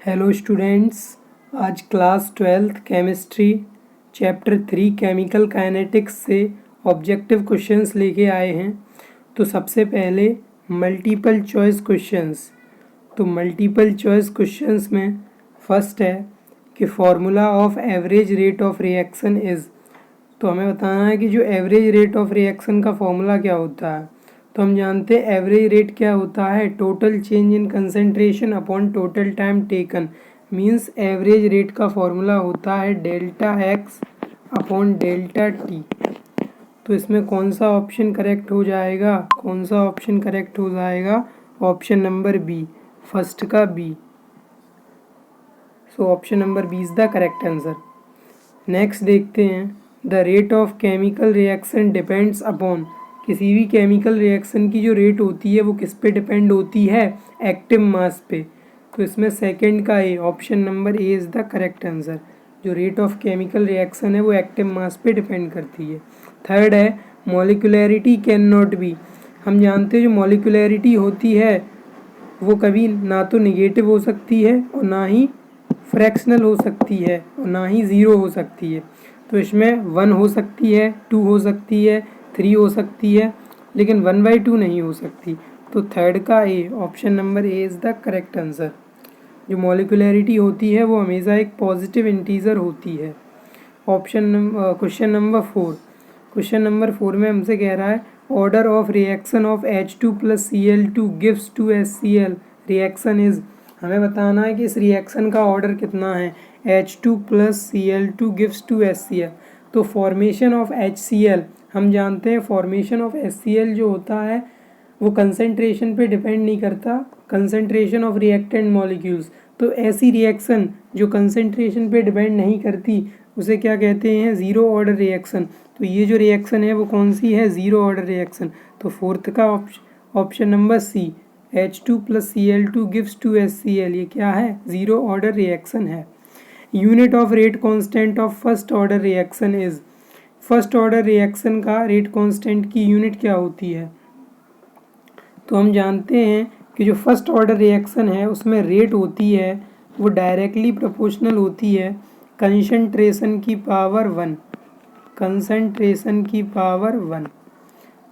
Hello students, आज class 12th chemistry chapter 3 chemical kinetics से objective questions लेके आए हैं। तो सबसे पहले मल्टीपल चॉइस क्वेश्चंस। तो मल्टीपल चॉइस क्वेश्चंस में फर्स्ट है कि formula of average rate of reaction is. तो हमें बताना है कि जो एवरेज रेट ऑफ रिएक्शन का फॉर्मूला क्या होता है। तो हम जानते हैं एवरेज रेट क्या होता है, total change in concentration upon total time taken. Means average rate का फॉर्मूला होता है delta X upon delta T. तो इसमें कौन सा ऑप्शन करेक्ट हो जाएगा, ऑप्शन नंबर बी, फर्स्ट का B. So option number B is the correct answer. Next देखते हैं, the rate of chemical reaction depends upon. किसी भी केमिकल रिएक्शन की जो रेट होती है वो किस पे डिपेंड होती है, एक्टिव मास पे। तो इसमें सेकंड का A, option number A is the correct answer. जो रेट ऑफ केमिकल रिएक्शन है वो एक्टिव मास पे डिपेंड करती है। थर्ड है मॉलिक्यूलैरिटी कैन नॉट बी। हम जानते हैं जो मॉलिक्यूलैरिटी होती है वो कभी ना तो निगेटिव हो सकती है और ना ही फ्रैक्शनल हो सकती है और ना ही ज़ीरो हो सकती है। तो इसमें 1 हो सकती है, 2 हो सकती है, 3 हो सकती है, लेकिन 1/2 नहीं हो सकती। तो थर्ड का A, option number A is the correct answer. जो मॉलिक्यूलैरिटी होती है वो हमेशा एक पॉजिटिव इंटीजर होती है। क्वेश्चन नंबर 4 में हमसे कह रहा है order of reaction of H2 + Cl2 gives 2HCl reaction is. हमें बताना है कि इस रिएक्शन का ऑर्डर कितना है। H2 + Cl2 gives 2HCl। तो फॉर्मेशन ऑफ HCl, हम जानते हैं फॉर्मेशन ऑफ HCl जो होता है वो कंसंट्रेशन पे डिपेंड नहीं करता, कंसंट्रेशन ऑफ रिएक्टेंट मॉलिक्यूल्स। तो ऐसी रिएक्शन जो कंसंट्रेशन पे डिपेंड नहीं करती उसे क्या कहते हैं, ज़ीरो ऑर्डर रिएक्शन। तो ये जो रिएक्शन है वो कौन सी है, ज़ीरो ऑर्डर रिएक्शन। तो फोर्थ का option number C, H2 + Cl2 gives 2HCl, ये क्या है, ज़ीरो ऑर्डर रिएक्शन है। Unit of rate constant of first order reaction is. First order reaction का रेट कांस्टेंट की यूनिट क्या होती है। तो हम जानते हैं कि जो फर्स्ट ऑर्डर रिएक्शन है उसमें रेट होती है वो डायरेक्टली प्रोपोर्शनल होती है कंसंट्रेशन की पावर 1, कंसंट्रेशन की पावर 1।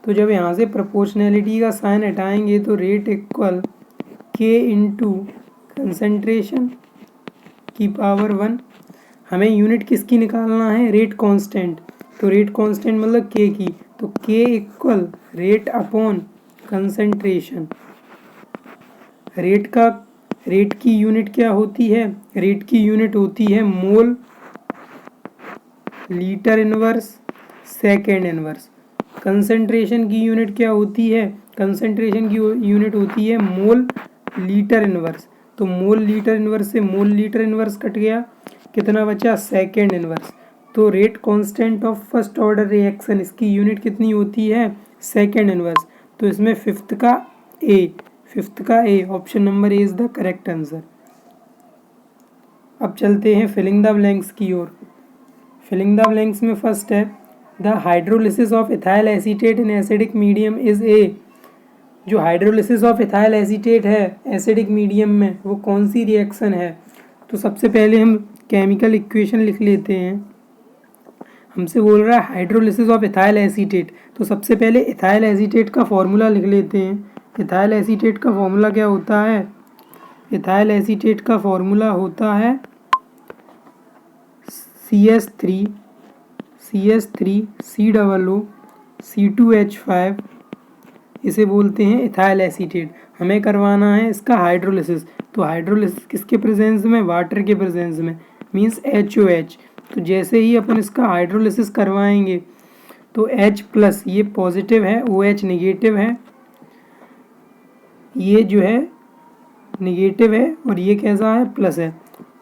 तो जब यहाँ से प्रोपोर्शनैलिटी का साइन हटाएंगे तो रेट इक्वल के इंटू कंसंट्रेशन की पावर 1। हमें यूनिट किसकी निकालना है, रेट कांस्टेंट। तो रेट कांस्टेंट मतलब के की, तो के equal rate upon concentration. Rate की यूनिट क्या होती है, रेट की यूनिट होती है मोल litre inverse second inverse. Concentration की यूनिट क्या होती है, कंसंट्रेशन की यूनिट होती है मोल लीटर इनवर्स। तो मोल लीटर इनवर्स से मोल लीटर इनवर्स कट गया, कितना बचा, सेकेंड इनवर्स। तो rate constant of first order reaction, इसकी यूनिट कितनी होती है, सेकेंड इनवर्स। तो इसमें फिफ्थ का A, option number A is the correct answer. अब चलते हैं फिलिंग द ब्लैंक्स की ओर। फिलिंग द ब्लैंक्स में फर्स्ट है the hydrolysis of ethyl acetate in acidic medium is A. जो हाइड्रोलिसिस ऑफ इथाइल एसीटेट है एसिडिक मीडियम में वो कौन सी रिएक्शन है। तो सबसे पहले हम केमिकल इक्वेशन लिख लेते हैं। हमसे बोल रहा है हाइड्रोलिसिस ऑफ इथाइल एसीटेट, तो सबसे पहले इथाइल एसीटेट का फॉर्मूला लिख लेते हैं। इथाइल एसीटेट का फॉर्मूला क्या होता है, इथाइल एसीटेट का फॉर्मूला होता है CH3 COO C2H5, इसे बोलते हैं इथाइल एसीटेट। हमें करवाना है इसका हाइड्रोलिसिस। तो हाइड्रोलिसिस किसके प्रेजेंस में, वाटर के प्रेजेंस में, मींस HOH। तो जैसे ही अपन इसका हाइड्रोलिसिस करवाएंगे तो H+ ये पॉजिटिव है, OH निगेटिव है, ये जो है निगेटिव है और ये कैसा है, प्लस है।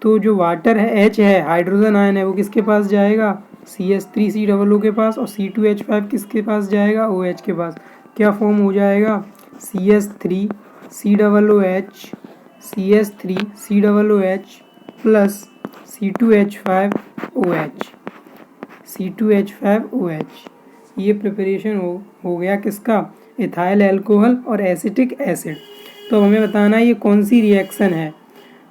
तो जो वाटर है H है, हाइड्रोजन आयन है, वो किसके पास जाएगा, CH3COO के पास, और C2H5 किसके पास जाएगा, OH के पास। क्या फॉर्म हो जाएगा, CH3COOH प्लस C2H5OH। ये प्रिपरेशन हो गया किसका, इथाइल अल्कोहल और एसिटिक एसिड। तो हमें बताना है ये कौन सी रिएक्शन है।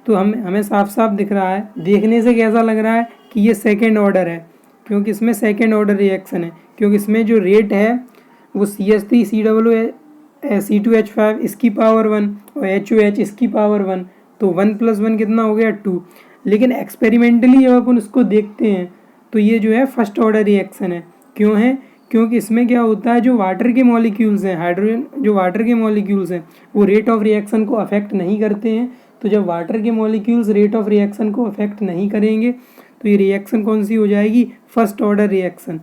तो हमें साफ साफ दिख रहा है, देखने से कैसा लग रहा है कि ये सेकेंड ऑर्डर है, क्योंकि इसमें सेकेंड ऑर्डर रिएक्शन है, क्योंकि इसमें जो रेट है वो CH3COO इसकी पावर 1 और HOH इसकी पावर 1, तो 1 + 1 कितना हो गया 2। लेकिन एक्सपेरिमेंटली जब अपन उसको देखते हैं तो ये जो है फर्स्ट ऑर्डर रिएक्शन है। क्यों है? क्योंकि इसमें क्या होता है, जो वाटर के मॉलिक्यूल्स हैं, हाइड्रोजन जो वाटर के मॉलिक्यूल्स हैं वो रेट ऑफ रिएक्शन को अफेक्ट नहीं करते हैं। तो जब वाटर के मॉलिक्यूल्स रेट ऑफ रिएक्शन को अफेक्ट नहीं करेंगे तो ये रिएक्शन कौन सी हो जाएगी? फर्स्ट ऑर्डर रिएक्शन,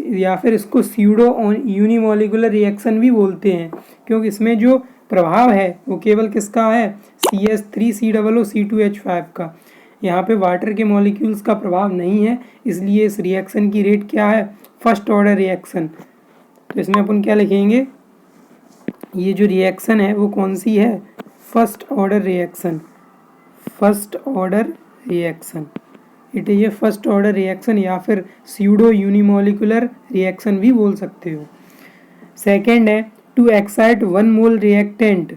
या फिर इसको स्यूडो यूनिमोलिकुलर रिएक्शन भी बोलते हैं, क्योंकि इसमें जो प्रभाव है वो केवल किसका है? CH3COO का। यहाँ पे वाटर के मॉलिक्यूल्स का प्रभाव नहीं है, इसलिए इस रिएक्शन की रेट क्या है? First order reaction. तो इसमें अपन क्या लिखेंगे? ये जो रिएक्शन है वो कौन सी है? First order reaction. First order reaction, it is a first order reaction, या फिर स्यूडो यूनिमोलिकुलर रिएक्शन भी बोल सकते हो। सेकेंड है, to excite 1 mole reactant ...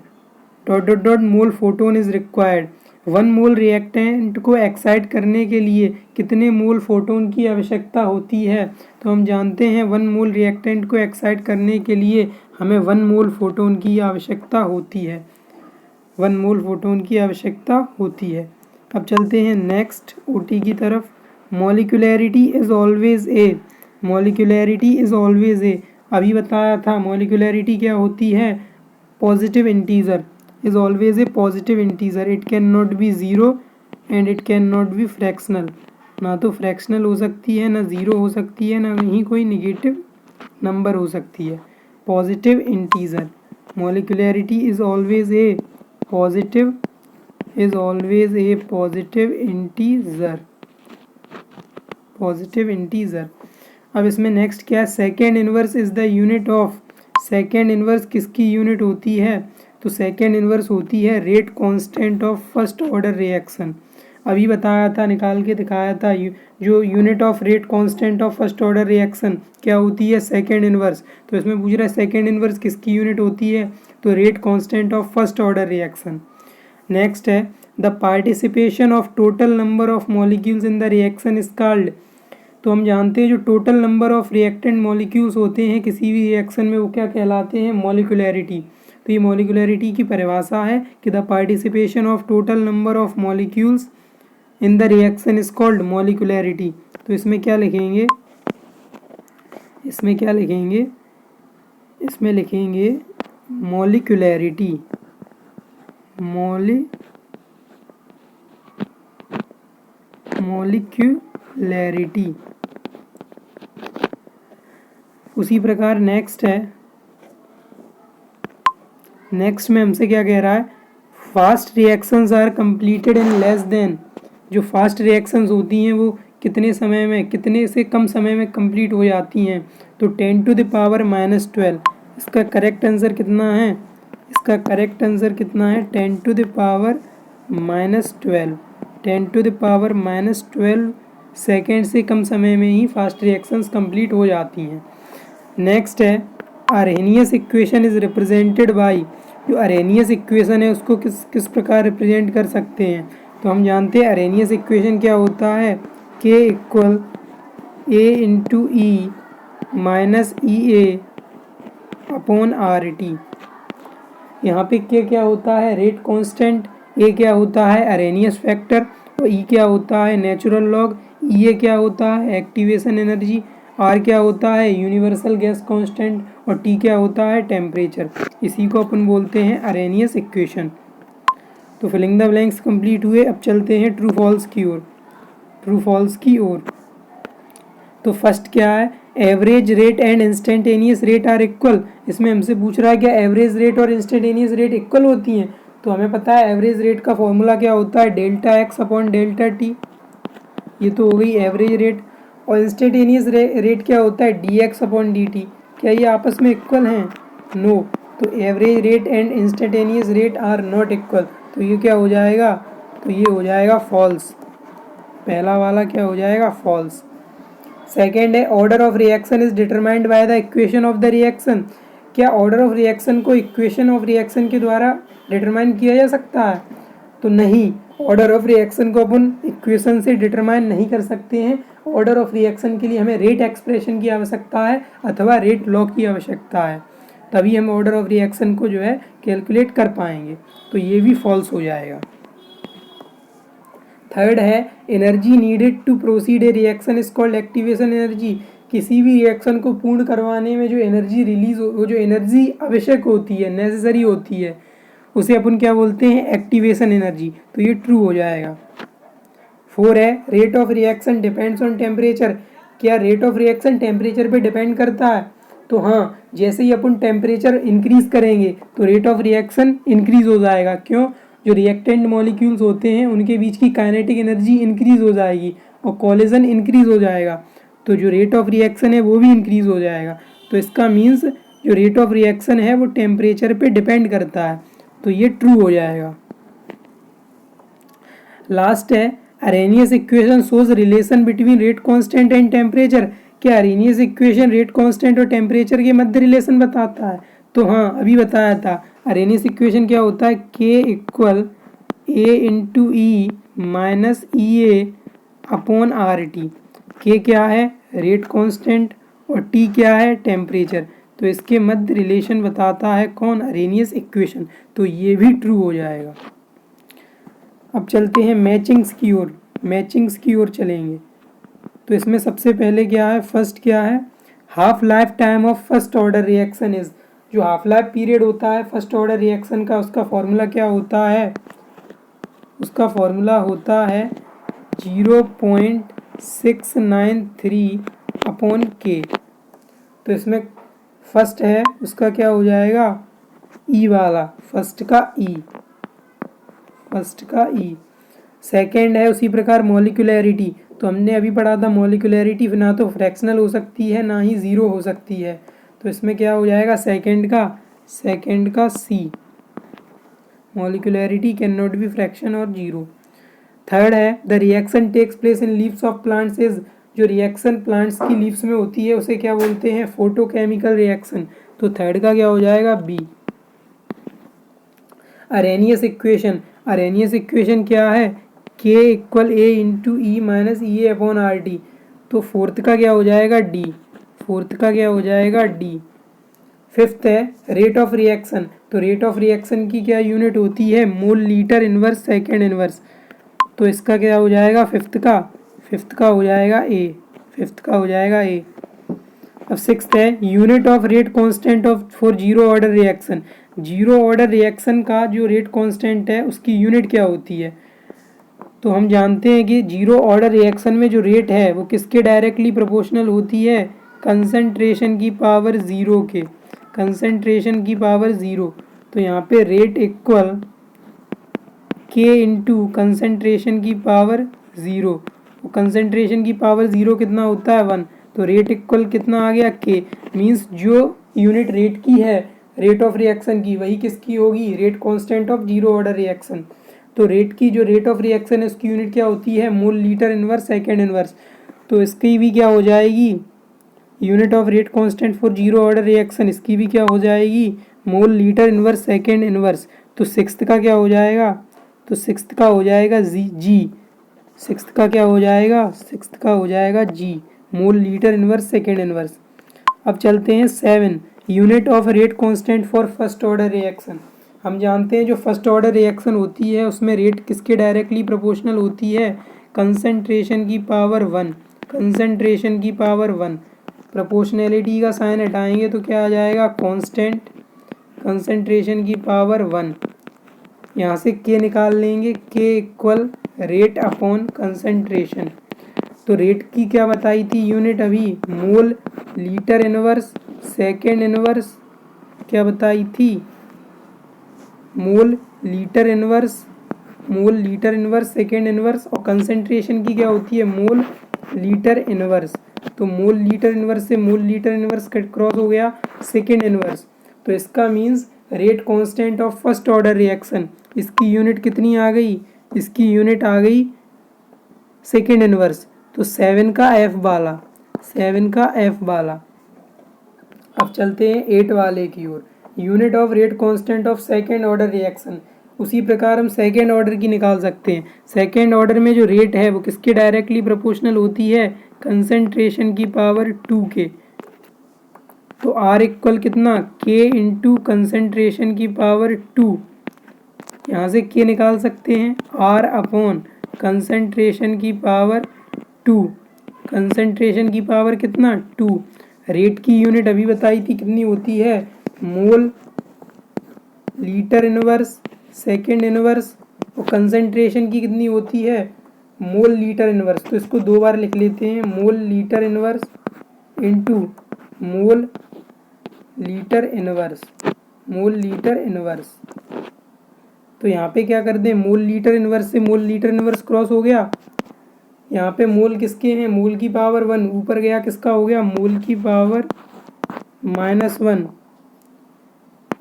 mole photon is required. 1 mole reactant को एक्साइट करने के लिए कितने मोल फोटोन की आवश्यकता होती है? तो हम जानते हैं 1 मोल रिएक्टेंट को एक्साइट करने के लिए हमें 1 मोल फोटोन की आवश्यकता होती है। 1 मोल फोटोन की आवश्यकता होती है। अब चलते हैं नेक्स्ट OT की तरफ। Molecularity is always a. Molecularity is always a, अभी बताया था मॉलिक्यूलैरिटी क्या होती है? Positive integer, is always a positive integer. It can not be zero and it can not be fractional. ना तो फ्रैक्शनल हो सकती है, ना ज़ीरो हो सकती है, ना ही कोई निगेटिव नंबर हो सकती है। Positive integer, molecularity is always a positive, is always a positive integer, positive integer. अब इसमें नेक्स्ट क्या है? Second inverse is the unit of. Second inverse किसकी यूनिट होती है? तो सेकेंड इनवर्स होती है rate constant of first order reaction. अभी बताया था, निकाल के दिखाया था, जो unit of rate constant of first order reaction क्या होती है? Second inverse. तो इसमें पूछ रहा है सेकेंड इनवर्स किसकी यूनिट होती है? तो rate constant of first order reaction. Next है, the participation of total number of molecules in the reaction is called. तो हम जानते हैं जो total number of reactant molecules होते हैं किसी भी रिएक्शन में वो क्या कहलाते हैं? मॉलिक्यूलैरिटी। तो ये मॉलिक्यूलैरिटी की परिभाषा है कि the participation of total number of molecules in the reaction is called molecularity. तो इसमें क्या लिखेंगे? इसमें क्या लिखेंगे? इसमें लिखेंगे मॉलिक्यूलैरिटी, मॉलिक्यूलैरिटी। उसी प्रकार नेक्स्ट है, नेक्स्ट में हमसे क्या कह रहा है? Fast reactions are completed in less than. जो फास्ट रिएक्शंस होती हैं वो कितने समय में, कितने से कम समय में कंप्लीट हो जाती हैं? तो 10⁻⁻12। इसका करेक्ट आंसर कितना है? इसका करेक्ट आंसर कितना है? 10⁻⁻12। 10⁻⁻12 सेकेंड से कम समय में ही फास्ट रिएक्शंस कंप्लीट हो जाती हैं। नेक्स्ट है, Arrhenius equation is represented by. जो अरेनियस इक्वेशन है उसको किस प्रकार रिप्रेजेंट कर सकते हैं? तो हम जानते हैं अरेनियस इक्वेशन क्या होता है? K = A - EA/RT। यहाँ पे K क्या होता है? Rate constant. A क्या होता है? Arrhenius factor. और E क्या होता है? Natural log. EA क्या होता है? Activation energy. R क्या होता है? Universal gas constant. और T क्या होता है? टेम्परेचर। इसी को अपन बोलते हैं अरेनियस इक्वेशन। तो फिलिंग द ब्लैंक्स कंप्लीट हुए। अब चलते हैं ट्रू फॉल्स की ओर, ट्रू फॉल्स की ओर। तो फर्स्ट क्या है? Average rate and instantaneous rate are equal. इसमें हमसे पूछ रहा है क्या एवरेज रेट और इंस्टेंटेनियस रेट इक्वल होती हैं? तो हमें पता है एवरेज रेट का फॉर्मूला क्या होता है? ΔX/ΔT। ये तो हो गई एवरेज रेट। और इंस्टेंटेनियस रेट क्या होता है? dx/dt। क्या ये आपस में इक्वल हैं? नो। तो average rate and instantaneous rate are not equal. तो ये क्या हो जाएगा? तो ये हो जाएगा फॉल्स। पहला वाला क्या हो जाएगा? फॉल्स। सेकेंड है, order of reaction is determined by the equation of the reaction. क्या ऑर्डर ऑफ रिएक्शन को इक्वेशन ऑफ रिएक्शन के द्वारा डिटरमाइन किया जा सकता है? तो नहीं, ऑर्डर ऑफ रिएक्शन को अपन इक्वेशन से डिटरमाइन नहीं कर सकते हैं। ऑर्डर ऑफ रिएक्शन के लिए हमें रेट एक्सप्रेशन की आवश्यकता है अथवा रेट लॉ की आवश्यकता है, तभी हम ऑर्डर ऑफ रिएक्शन को जो है कैलकुलेट कर पाएंगे। तो ये भी फॉल्स हो जाएगा। थर्ड है energy needed to proceed a reaction is called activation energy. किसी भी रिएक्शन को पूर्ण करवाने में जो एनर्जी रिलीज हो, जो एनर्जी आवश्यक होती है, नेसेसरी होती है, उसे अपन क्या बोलते हैं, एक्टिवेशन एनर्जी। तो ये ट्रू हो जाएगा। 4 है rate of reaction depends on temperature. क्या रेट ऑफ रिएक्शन टेम्परेचर पे डिपेंड करता है? तो हाँ, जैसे ही अपन टेम्परेचर इंक्रीज करेंगे तो रेट ऑफ रिएक्शन इंक्रीज हो जाएगा। क्यों? जो रिएक्टेंट मॉलिक्यूल्स होते हैं उनके बीच की काइनेटिक एनर्जी इंक्रीज हो जाएगी और कोलिजन इंक्रीज हो जाएगा, तो जो रेट ऑफ रिएक्शन है वो भी इंक्रीज हो जाएगा। तो इसका मीन्स जो रेट ऑफ रिएक्शन है वो टेम्परेचर पे डिपेंड करता है, तो ये ट्रू हो जाएगा। लास्ट है Arrhenius equation shows relation between rate constant and temperature. क्या अरेनियस इक्वेशन रेट कांस्टेंट और टेम्परेचर के मध्य रिलेशन बताता है? तो हाँ, अभी बताया था। अरेनियस इक्वेशन क्या होता है, K equal A into E minus E A upon R T. के क्या है, रेट कांस्टेंट, और टी क्या है, टेम्परेचर। तो इसके मध्य रिलेशन बताता है कौन, अरेनियस इक्वेशन। तो ये भी ट्रू हो जाएगा। अब चलते हैं मैचिंग्स की ओर, मैचिंग्स की ओर चलेंगे। तो इसमें सबसे पहले क्या है, फर्स्ट क्या है, half life time of first order reaction is. जो हाफ लाइफ पीरियड होता है फर्स्ट ऑर्डर रिएक्शन का, उसका फॉर्मूला क्या होता है, उसका फॉर्मूला होता है 0.693 अपॉन के। तो इसमें फर्स्ट है उसका क्या हो जाएगा, ई वाला, फर्स्ट का ई, फर्स्ट का ई। सेकेंड है उसी प्रकार मॉलिक्यूलैरिटी। तो हमने अभी पढ़ा था मॉलिक्यूलैरिटी ना तो फ्रैक्शनल हो सकती है ना ही ज़ीरो हो सकती है। तो इसमें क्या हो जाएगा, सेकेंड का C, molecularity can not be fraction और जीरो। थर्ड है the reaction takes place in leaves of plants is. जो रिएक्शन प्लांट्स की लीव्स में होती है उसे क्या बोलते हैं, फोटोकेमिकल रिएक्शन। तो थर्ड का क्या हो जाएगा, B. Arrhenius equation, Arrhenius equation क्या है, K equal A into E minus E A upon R T. तो फोर्थ का क्या हो जाएगा, डी, फोर्थ का क्या हो जाएगा, डी। फिफ्थ है रेट ऑफ रिएक्शन। तो रेट ऑफ रिएक्शन की क्या यूनिट होती है, मोल लीटर इनवर्स सेकेंड इनवर्स। तो इसका क्या हो जाएगा, फिफ्थ का हो जाएगा ए, फिफ्थ का हो जाएगा ए। अब सिक्स्थ है unit of rate constant of for zero order reaction. Zero order reaction का जो रेट कांस्टेंट है उसकी यूनिट क्या होती है? तो हम जानते हैं कि जीरो ऑर्डर रिएक्शन में जो रेट है वो किसके डायरेक्टली प्रोपोर्शनल होती है, कंसंट्रेशन की पावर ज़ीरो के, कंसंट्रेशन की पावर ज़ीरो। तो यहाँ पे रेट इक्वल के इंटू कंसंट्रेशन की पावर ज़ीरो। कंसंट्रेशन की पावर ज़ीरो कितना होता है, 1। तो रेट इक्वल कितना आ गया, के। मीन्स जो यूनिट रेट की है रेट ऑफ रिएक्शन की, वही किसकी होगी, rate constant of zero order reaction. तो रेट की जो रेट ऑफ रिएक्शन है उसकी यूनिट क्या होती है, मोल लीटर इनवर्स सेकेंड इनवर्स। तो इसकी भी क्या हो जाएगी, unit of rate constant for zero order reaction, इसकी भी क्या हो जाएगी, मोल लीटर इनवर्स सेकेंड इनवर्स। तो सिक्स्थ का क्या हो जाएगा, तो सिक्स्थ का हो जाएगा जी, सिक्स्थ का क्या हो जाएगा, सिक्स्थ का हो जाएगा जी, mole litre inverse second inverse. अब चलते हैं 7, unit of rate constant for first order reaction. हम जानते हैं जो फर्स्ट ऑर्डर रिएक्शन होती है उसमें रेट किसके डायरेक्टली प्रोपोर्शनल होती है, कंसंट्रेशन की पावर 1, कंसंट्रेशन की पावर 1। प्रोपोर्शनैलिटी का साइन हटाएंगे तो क्या आ जाएगा, कांस्टेंट कंसंट्रेशन की पावर 1। यहाँ से के निकाल लेंगे, के इक्वल रेट अपॉन कंसंट्रेशन। तो रेट की क्या बताई थी यूनिट अभी, मोल लीटर इनवर्स सेकेंड इनवर्स, क्या बताई थी, मोल लीटर इनवर्स सेकेंड इनवर्स। और कंसंट्रेशन की क्या होती है, मोल लीटर इनवर्स। तो मोल लीटर इनवर्स से मोल लीटर इनवर्स कट क्रॉस हो गया सेकेंड इनवर्स। तो इसका means rate constant of first order reaction, इसकी यूनिट कितनी आ गई, इसकी यूनिट आ गई सेकेंड इनवर्स। तो 7 का एफ वाला, 7 का एफ वाला। अब चलते हैं 8 वाले की ओर, unit of rate constant of second order reaction. उसी प्रकार हम सेकेंड ऑर्डर की निकाल सकते हैं। सेकेंड ऑर्डर में जो रेट है वो किसके डायरेक्टली प्रोपोर्शनल होती है, कंसंट्रेशन की पावर 2 के। तो R इक्वल कितना, K इंटू कंसंट्रेशन की पावर 2। यहाँ से K निकाल सकते हैं, R अपॉन कंसंट्रेशन की पावर 2। कंसंट्रेशन की पावर कितना, 2। रेट की यूनिट अभी बताई थी कितनी होती है, मोल लीटर इनवर्स सेकेंड इनवर्स, और कंसंट्रेशन की कितनी होती है, मोल लीटर इनवर्स। तो इसको दो बार लिख लेते हैं, मोल litre inverse into mole litre inverse, मोल लीटर इनवर्स। तो यहाँ पे क्या कर दें, मोल लीटर इनवर्स से मोल लीटर इनवर्स क्रॉस हो गया। यहाँ पे मोल किसके हैं, मोल की पावर 1, ऊपर गया किसका हो गया, मोल की पावर -1,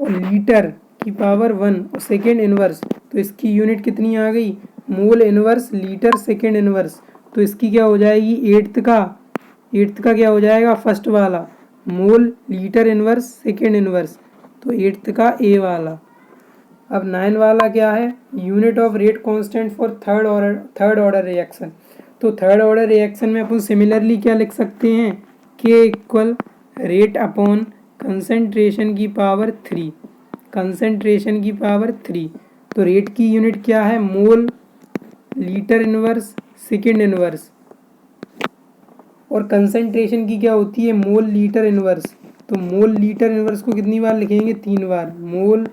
और लीटर की पावर 1 और सेकेंड इनवर्स। तो इसकी यूनिट कितनी आ गई, mole inverse litre second inverse. तो इसकी क्या हो जाएगी, एट्थ का क्या हो जाएगा, फर्स्ट वाला, मोल लीटर इनवर्स सेकेंड इनवर्स। तो एट्थ का ए वाला। अब 9 वाला क्या है, unit of rate constant for third order reaction. तो थर्ड ऑर्डर रिएक्शन में अपन सिमिलरली क्या लिख सकते हैं, के इक्वल रेट अपॉन कंसंट्रेशन की पावर 3, कंसंट्रेशन की पावर 3। तो रेट की यूनिट क्या है, मोल लीटर इनवर्स सेकेंड इनवर्स, और कंसंट्रेशन की क्या होती है, मोल लीटर इनवर्स। तो मोल लीटर इनवर्स को कितनी बार लिखेंगे, 3 बार, mole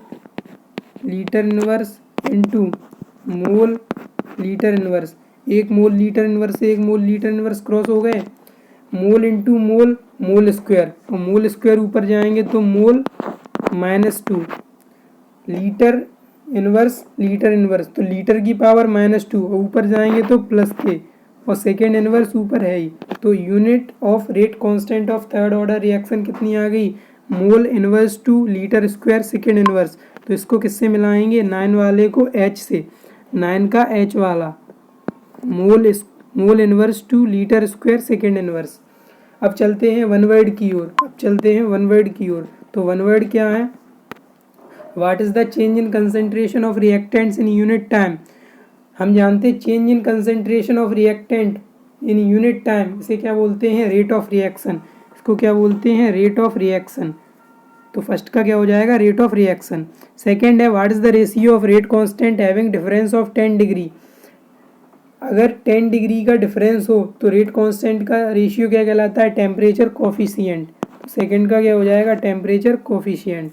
litre inverse into mole litre inverse. एक मोल लीटर इनवर्स से एक मोल लीटर इनवर्स क्रॉस हो गए, मोल इंटू मोल, मोल स्क्वायर, और मोल स्क्वायर ऊपर जाएंगे तो मोल -2, लीटर इनवर्स, तो लीटर की पावर -2, और ऊपर जाएंगे तो प्लस के, और सेकेंड इनवर्स ऊपर है ही। तो unit of rate constant of third order reaction कितनी आ गई, mole inverse two litre square second inverse. तो इसको किससे मिलाएंगे, 9 वाले को H से, 9 का H वाला, mole inverse two litre square second inverse. अब चलते हैं वन वर्ड की ओर, तो वन वर्ड क्या है, what is the change in concentration of reactants in unit time. हम जानते हैं change in concentration of reactant in unit time, इसे क्या बोलते हैं, रेट ऑफ रिएक्शन। इसको क्या बोलते हैं, रेट ऑफ रिएक्शन। तो फर्स्ट का क्या हो जाएगा, रेट ऑफ रिएक्शन। सेकेंड है, what is the ratio of rate constant having difference of 10 degree. अगर 10 डिग्री का डिफरेंस हो तो रेट कांस्टेंट का रेशियो क्या कहलाता है, टेम्परेचर कोफिशिएंट। तो सेकेंड का क्या हो जाएगा, टेम्परेचर कोफिशिएंट।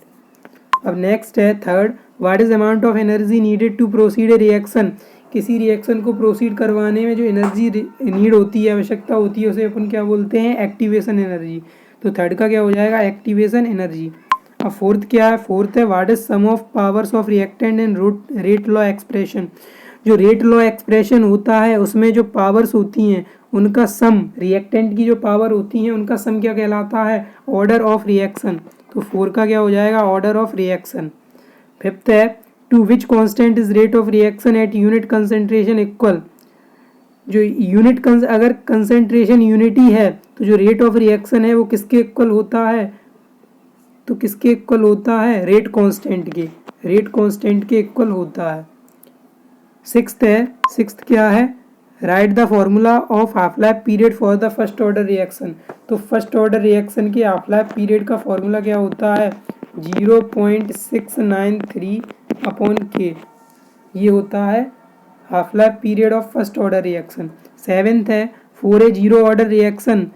अब नेक्स्ट है third, what is amount of energy needed to proceed a reaction. किसी रिएक्शन को प्रोसीड करवाने में जो एनर्जी नीड होती है, आवश्यकता होती है, उसे अपन क्या बोलते हैं, एक्टिवेशन एनर्जी। तो थर्ड का क्या हो जाएगा, एक्टिवेशन एनर्जी। अब फोर्थ क्या है, फोर्थ है, what is sum of powers of reactant in rate law expression. जो रेट लॉ एक्सप्रेशन होता है उसमें जो पावर्स होती हैं उनका सम, रिएक्टेंट की जो पावर होती हैं उनका सम क्या कहलाता है, ऑर्डर ऑफ रिएक्शन। तो 4 का क्या हो जाएगा, ऑर्डर ऑफ रिएक्शन। फिफ्थ है, to which constant is rate of reaction at unit concentration equal. जो यूनिट अगर कंसंट्रेशन यूनिटी है तो जो रेट ऑफ रिएक्शन है वो किसके इक्वल होता है, तो किसके इक्वल होता है, रेट कांस्टेंट के इक्वल होता है। सिक्स्थ क्या है, write the formula of half life period for the first order reaction. तो फर्स्ट ऑर्डर रिएक्शन के हाफ लाइफ पीरियड का फॉर्मूला क्या होता है, 0.693 अपॉन के, ये होता है half life period of first order reaction. Seventh है, for a zero order reaction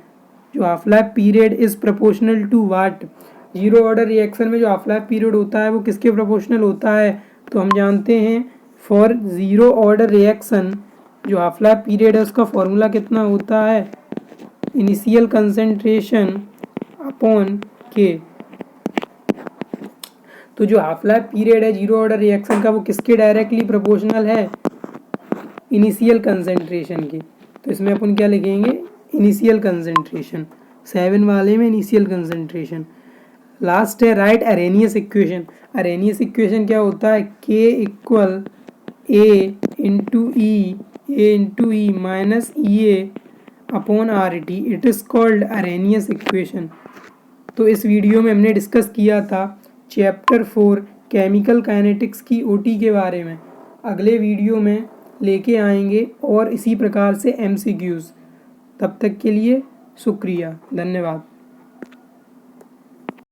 जो half life period is proportional to what. Zero order reaction में जो हाफ लाइफ पीरियड होता है वो किसके प्रोपोर्शनल होता है, तो हम जानते हैं फॉर जीरो ऑर्डर रिएक्शन जो हाफ लाइफ पीरियड है उसका फॉर्मूला कितना होता है, इनिशियल कंसंट्रेशन अपॉन के। तो जो हाफ लाइफ पीरियड है जीरो ऑर्डर रिएक्शन का वो किसके डायरेक्टली प्रोपोर्शनल है, इनिशियल कंसंट्रेशन के। तो इसमें अपन क्या लिखेंगे, इनिशियल कंसंट्रेशन, 7 वाले में इनिशियल कंसंट्रेशन। लास्ट है, right Arrhenius equation. Arrhenius equation क्या होता है, K equal A into E minus E A upon R T, it is called Arrhenius equation. तो इस वीडियो में हमने डिस्कस किया था चैप्टर 4 केमिकल काइनेटिक्स की ओटी के बारे में अगले वीडियो में लेके आएंगे और इसी प्रकार से एमसीक्यूज़। तब तक के लिए शुक्रिया, धन्यवाद।